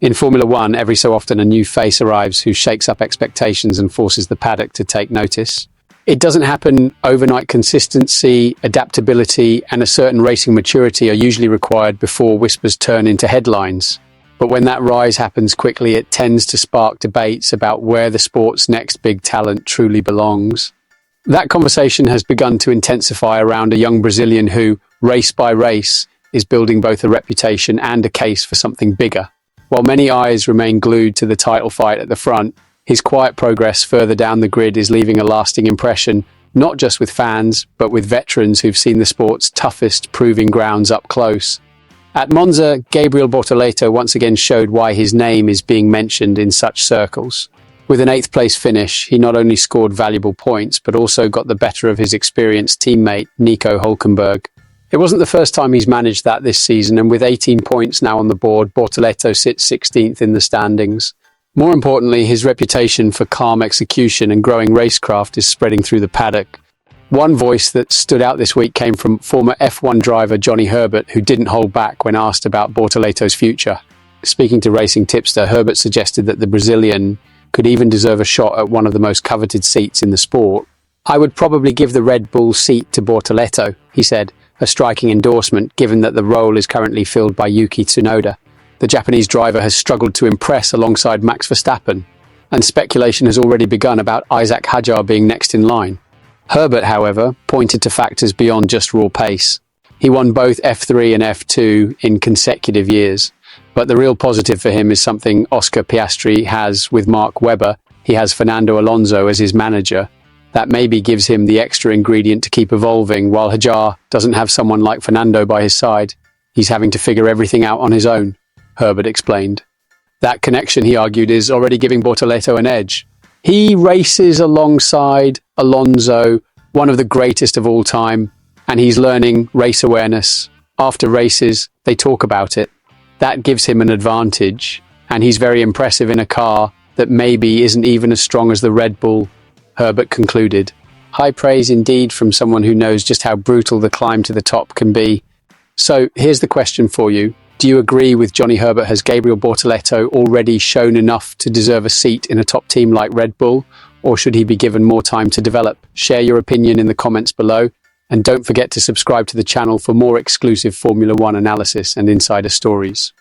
In Formula One, every so often a new face arrives who shakes up expectations and forces the paddock to take notice. It doesn't happen overnight. Consistency, adaptability, and a certain racing maturity are usually required before whispers turn into headlines. But when that rise happens quickly, it tends to spark debates about where the sport's next big talent truly belongs. That conversation has begun to intensify around a young Brazilian who, race by race, is building both a reputation and a case for something bigger. While many eyes remain glued to the title fight at the front, his quiet progress further down the grid is leaving a lasting impression, not just with fans, but with veterans who've seen the sport's toughest proving grounds up close. At Monza, Gabriel Bortoleto once again showed why his name is being mentioned in such circles. With an 8th place finish, he not only scored valuable points, but also got the better of his experienced teammate, Nico Hülkenberg. It wasn't the first time he's managed that this season, and with 18 points now on the board, Bortoleto sits 16th in the standings. More importantly, his reputation for calm execution and growing racecraft is spreading through the paddock. One voice that stood out this week came from former F1 driver Johnny Herbert, who didn't hold back when asked about Bortoleto's future. Speaking to Racing Tipster, Herbert suggested that the Brazilian could even deserve a shot at one of the most coveted seats in the sport. "I would probably give the Red Bull seat to Bortoleto," he said, a striking endorsement given that the role is currently filled by Yuki Tsunoda. The Japanese driver has struggled to impress alongside Max Verstappen, and speculation has already begun about Isaac Hadjar being next in line. Herbert, however, pointed to factors beyond just raw pace. He won both F3 and F2 in consecutive years, but the real positive for him is something Oscar Piastri has with Mark Webber. He has Fernando Alonso as his manager. That maybe gives him the extra ingredient to keep evolving, while Hadjar doesn't have someone like Fernando by his side. He's having to figure everything out on his own, Herbert explained. That connection, he argued, is already giving Bortoleto an edge. He races alongside Alonso, one of the greatest of all time, and he's learning race awareness. After races, they talk about it. That gives him an advantage, and he's very impressive in a car that maybe isn't even as strong as the Red Bull, Herbert concluded. High praise indeed from someone who knows just how brutal the climb to the top can be. So here's the question for you. Do you agree with Johnny Herbert? Has Gabriel Bortoleto already shown enough to deserve a seat in a top team like Red Bull, or should he be given more time to develop? Share your opinion in the comments below, and don't forget to subscribe to the channel for more exclusive Formula One analysis and insider stories.